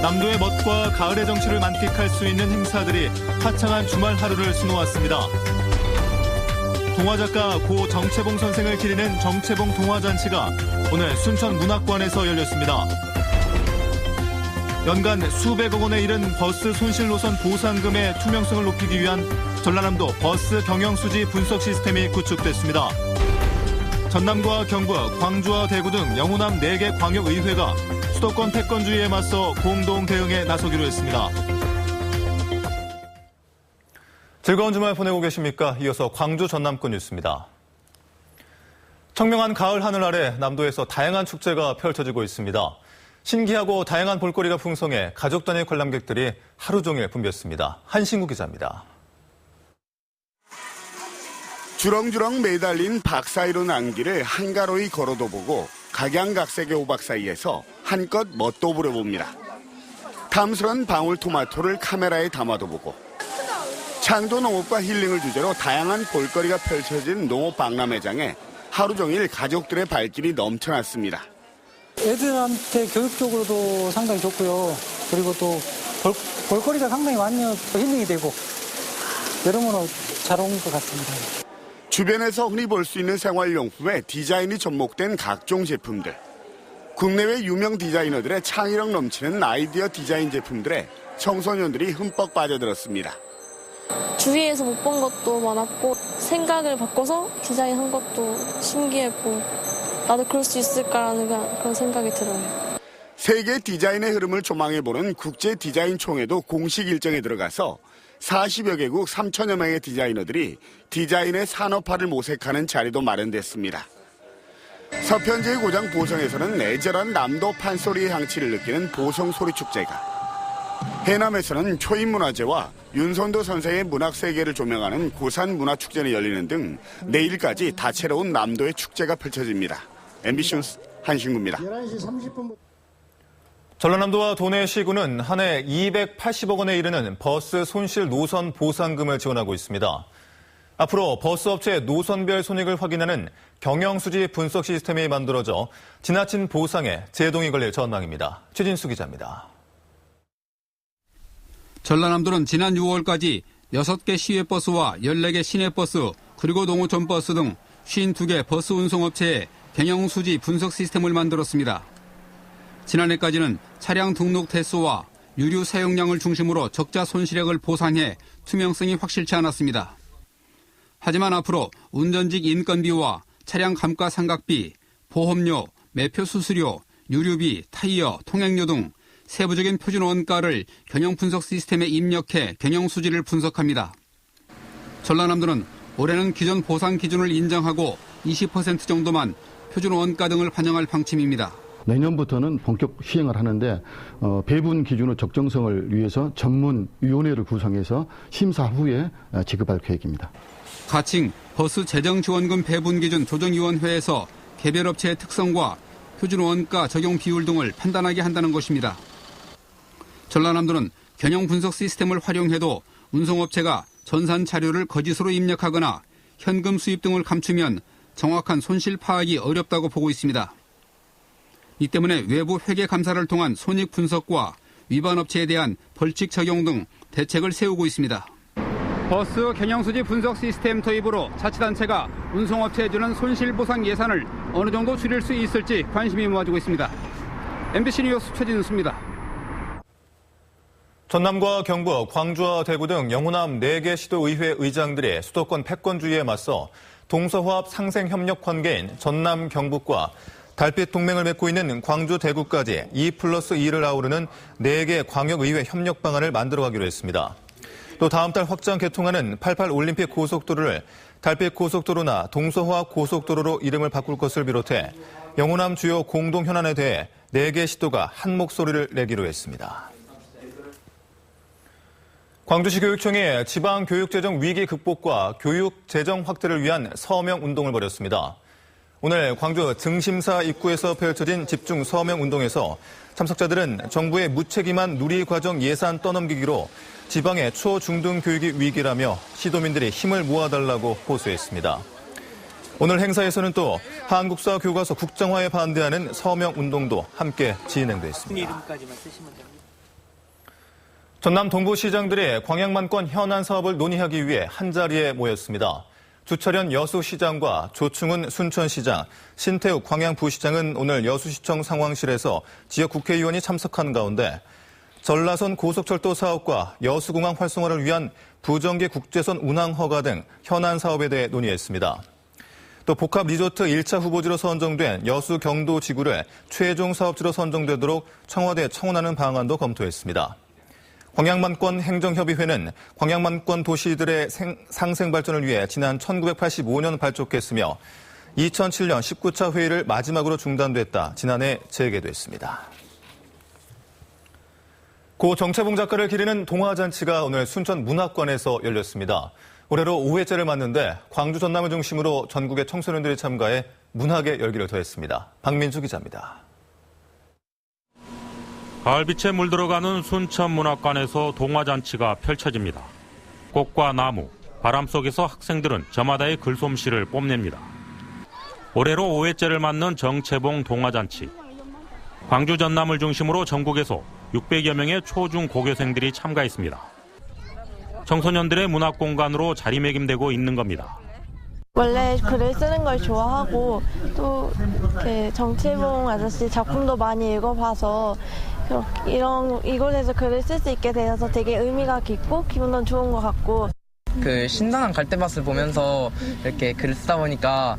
남도의 멋과 가을의 정취를 만끽할 수 있는 행사들이 화창한 주말 하루를 수놓았습니다. 동화작가 고 정채봉 선생을 기리는 정채봉 동화잔치가 오늘 순천문학관에서 열렸습니다. 연간 수백억 원에 이른 버스 손실 노선 보상금의 투명성을 높이기 위한 전라남도 버스 경영수지 분석 시스템이 구축됐습니다. 전남과 경북, 광주와 대구 등 영호남 4개 광역의회가 수도권 패권주의에 맞서 공동 대응에 나서기로 했습니다. 즐거운 주말 보내고 계십니까? 이어서 광주 전남권 뉴스입니다. 청명한 가을 하늘 아래 남도에서 다양한 축제가 펼쳐지고 있습니다. 신기하고 다양한 볼거리가 풍성해 가족 단위 관람객들이 하루 종일 붐볐습니다. 한신구 기자입니다. 주렁주렁 매달린 박사이로 난기를 한가로이 걸어도 보고 각양각색의 오박 사이에서 한껏 멋도 부려봅니다. 탐스런 방울토마토를 카메라에 담아도 보고 창도 농업과 힐링을 주제로 다양한 볼거리가 펼쳐진 농업 박람회장에 하루 종일 가족들의 발길이 넘쳐났습니다. 애들한테 교육적으로도 상당히 좋고요. 그리고 또 볼거리가 상당히 많이 힐링이 되고 여러모로 잘 온 것 같습니다. 주변에서 흔히 볼 수 있는 생활용품에 디자인이 접목된 각종 제품들. 국내외 유명 디자이너들의 창의력 넘치는 아이디어 디자인 제품들에 청소년들이 흠뻑 빠져들었습니다. 주위에서 못 본 것도 많았고 생각을 바꿔서 디자인한 것도 신기했고 나도 그럴 수 있을까라는 그런 생각이 들어요. 세계 디자인의 흐름을 조망해보는 국제 디자인 총회도 공식 일정에 들어가서 40여 개국 3천여 명의 디자이너들이 디자인의 산업화를 모색하는 자리도 마련됐습니다. 서편제의 고장 보성에서는 애절한 남도 판소리의 향취를 느끼는 보성소리축제가, 해남에서는 초인문화제와 윤선도 선생의 문학세계를 조명하는 고산문화축제는 열리는 등 내일까지 다채로운 남도의 축제가 펼쳐집니다. MBC 뉴스 한신구입니다. 전라남도와 도내시군은 한 해 280억 원에 이르는 버스 손실 노선 보상금을 지원하고 있습니다. 앞으로 버스업체 노선별 손익을 확인하는 경영수지 분석 시스템이 만들어져 지나친 보상에 제동이 걸릴 전망입니다. 최진수 기자입니다. 전라남도는 지난 6월까지 6개 시외버스와 14개 시내버스 그리고 농어촌 버스 등 52개 버스 운송업체에 경영수지 분석 시스템을 만들었습니다. 지난해까지는 차량 등록 대수와 유류 사용량을 중심으로 적자 손실액을 보상해 투명성이 확실치 않았습니다. 하지만 앞으로 운전직 인건비와 차량 감가상각비, 보험료, 매표 수수료, 유류비, 타이어, 통행료 등 세부적인 표준 원가를 경영 분석 시스템에 입력해 경영 수지를 분석합니다. 전라남도는 올해는 기존 보상 기준을 인정하고 20% 정도만 표준 원가 등을 반영할 방침입니다. 내년부터는 본격 시행을 하는데 배분 기준의 적정성을 위해서 전문위원회를 구성해서 심사 후에 지급할 계획입니다. 가칭 버스 재정지원금 배분 기준 조정위원회에서 개별 업체의 특성과 표준 원가 적용 비율 등을 판단하게 한다는 것입니다. 전라남도는 경영 분석 시스템을 활용해도 운송업체가 전산 자료를 거짓으로 입력하거나 현금 수입 등을 감추면 정확한 손실 파악이 어렵다고 보고 있습니다. 이 때문에 외부 회계 감사를 통한 손익 분석과 위반 업체에 대한 벌칙 적용 등 대책을 세우고 있습니다. 버스 경영수지 분석 시스템 도입으로 자치단체가 운송업체에 주는 손실보상 예산을 어느 정도 줄일 수 있을지 관심이 모아지고 있습니다. MBC 뉴스 최진수입니다. 전남과 경북, 광주와 대구 등 영호남 4개 시도의회 의장들이 수도권 패권주의에 맞서 동서화합 상생협력 관계인 전남 경북과 달빛 동맹을 맺고 있는 광주 대구까지 2+2를 아우르는 4개 광역의회 협력 방안을 만들어가기로 했습니다. 또 다음 달 확장 개통하는 88 올림픽 고속도로를 달빛 고속도로나 동서화합 고속도로로 이름을 바꿀 것을 비롯해 영호남 주요 공동 현안에 대해 4개 시도가 한 목소리를 내기로 했습니다. 광주시 교육청이 지방교육재정 위기 극복과 교육재정 확대를 위한 서명 운동을 벌였습니다. 오늘 광주 증심사 입구에서 펼쳐진 집중 서명 운동에서 참석자들은 정부의 무책임한 누리과정 예산 떠넘기기로 지방의 초중등 교육이 위기라며 시도민들이 힘을 모아달라고 호소했습니다. 오늘 행사에서는 또 한국사 교과서 국정화에 반대하는 서명 운동도 함께 진행됐습니다. 전남 동부시장들의 광양만권 현안 사업을 논의하기 위해 한자리에 모였습니다. 주철현 여수시장과 조충은 순천시장, 신태욱 광양부시장은 오늘 여수시청 상황실에서 지역 국회의원이 참석한 가운데 전라선 고속철도 사업과 여수공항 활성화를 위한 부정기 국제선 운항 허가 등 현안 사업에 대해 논의했습니다. 또 복합 리조트 1차 후보지로 선정된 여수 경도 지구를 최종 사업지로 선정되도록 청와대에 청원하는 방안도 검토했습니다. 광양만권 행정협의회는 광양만권 도시들의 상생 발전을 위해 지난 1985년 발족했으며 2007년 19차 회의를 마지막으로 중단됐다 지난해 재개됐습니다. 고 정채봉 작가를 기리는 동화잔치가 오늘 순천 문학관에서 열렸습니다. 올해로 5회째를 맞는데 광주 전남을 중심으로 전국의 청소년들이 참가해 문학의 열기를 더했습니다. 박민주 기자입니다. 가을빛에 물들어가는 순천문학관에서 동화잔치가 펼쳐집니다. 꽃과 나무, 바람 속에서 학생들은 저마다의 글솜씨를 뽐냅니다. 올해로 5회째를 맞는 정채봉 동화잔치. 광주 전남을 중심으로 전국에서 600여 명의 초중 고교생들이 참가했습니다. 청소년들의 문학 공간으로 자리매김되고 있는 겁니다. 원래 글을 쓰는 걸 좋아하고 또 이렇게 정채봉 아저씨 작품도 많이 읽어봐서 이곳에서 글을 쓸 수 있게 되어서 되게 의미가 깊고 기분도 좋은 것 같고. 그 신선한 갈대밭을 보면서 이렇게 글을 쓰다 보니까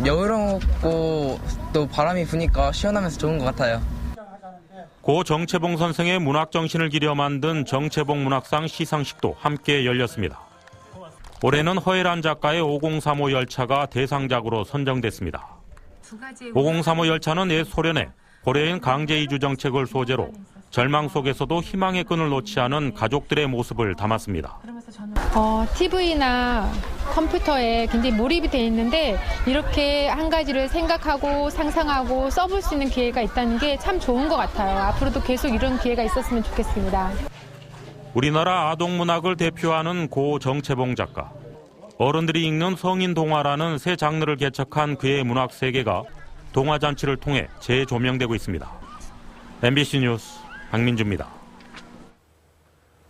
여유롭고 또 바람이 부니까 시원하면서 좋은 것 같아요. 고 정채봉 선생의 문학 정신을 기려 만든 정채봉 문학상 시상식도 함께 열렸습니다. 올해는 허혜란 작가의 5035 열차가 대상작으로 선정됐습니다. 5035 열차는 옛 소련의 고려인 강제 이주 정책을 소재로 절망 속에서도 희망의 끈을 놓지 않은 가족들의 모습을 담았습니다. TV나 컴퓨터에 굉장히 몰입이 돼 있는데 이렇게 한 가지를 생각하고 상상하고 써볼 수 있는 기회가 있다는 게 참 좋은 것 같아요. 앞으로도 계속 이런 기회가 있었으면 좋겠습니다. 우리나라 아동문학을 대표하는 고 정채봉 작가. 어른들이 읽는 성인 동화라는 새 장르를 개척한 그의 문학 세계가 동화잔치를 통해 재조명되고 있습니다. MBC 뉴스 박민주입니다.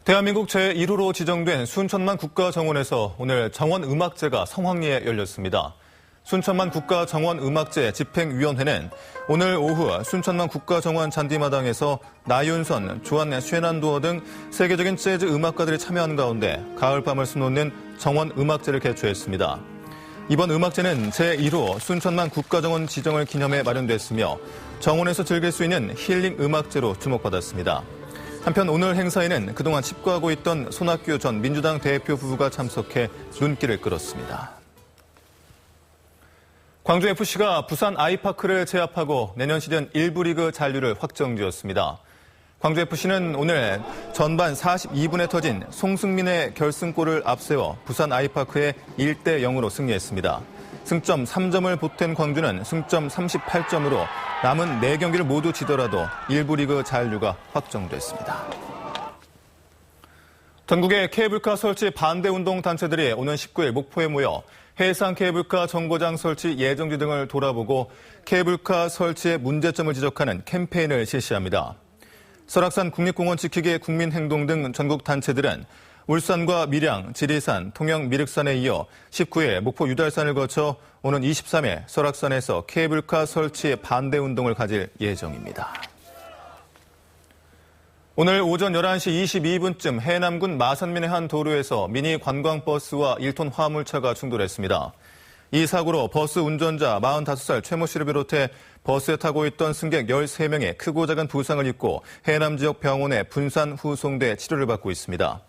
대한민국 제1호로 지정된 순천만 국가정원에서 오늘 정원음악제가 성황리에 열렸습니다. 순천만 국가정원음악제 집행위원회는 오늘 오후 순천만 국가정원 잔디마당에서 나윤선, 조한 쉐난도어 등 세계적인 재즈 음악가들이 참여한 가운데 가을밤을 수놓는 정원음악제를 개최했습니다. 이번 음악제는 제1호 순천만 국가정원 지정을 기념해 마련됐으며 정원에서 즐길 수 있는 힐링 음악제로 주목받았습니다. 한편 오늘 행사에는 그동안 칩거하고 있던 손학규 전 민주당 대표 부부가 참석해 눈길을 끌었습니다. 광주FC가 부산 아이파크를 제압하고 내년 시즌 1부 리그 잔류를 확정지었습니다. 광주FC는 오늘 전반 42분에 터진 송승민의 결승골을 앞세워 부산 아이파크에 1대0으로 승리했습니다. 승점 3점을 보탠 광주는 승점 38점으로 남은 4경기를 모두 지더라도 1부 리그 잔류가 확정됐습니다. 전국의 케이블카 설치 반대 운동 단체들이 오는 19일 목포에 모여 해상 케이블카 정거장 설치 예정지 등을 돌아보고 케이블카 설치의 문제점을 지적하는 캠페인을 실시합니다. 설악산 국립공원 지키기 국민행동 등 전국 단체들은 울산과 밀양, 지리산, 통영 미륵산에 이어 19일 목포 유달산을 거쳐 오는 23일 설악산에서 케이블카 설치 반대 운동을 가질 예정입니다. 오늘 오전 11시 22분쯤 해남군 마산면의 한 도로에서 미니 관광버스와 1톤 화물차가 충돌했습니다. 이 사고로 버스 운전자 45살 최모 씨를 비롯해 버스에 타고 있던 승객 13명이 크고 작은 부상을 입고 해남 지역 병원에 분산 후송돼 치료를 받고 있습니다.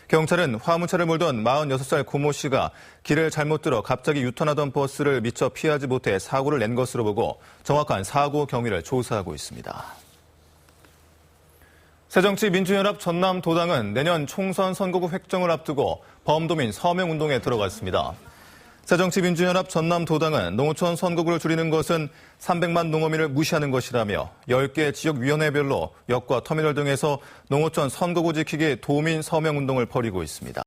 경찰은 화물차를 몰던 46살 고모 씨가 길을 잘못 들어 갑자기 유턴하던 버스를 미처 피하지 못해 사고를 낸 것으로 보고 정확한 사고 경위를 조사하고 있습니다. 새정치민주연합 전남도당은 내년 총선 선거구 획정을 앞두고 범도민 서명운동에 들어갔습니다. 새정치민주연합 전남도당은 농어촌 선거구를 줄이는 것은 300만 농어민을 무시하는 것이라며 10개 지역위원회별로 역과 터미널 등에서 농어촌 선거구 지키기 도민 서명운동을 벌이고 있습니다.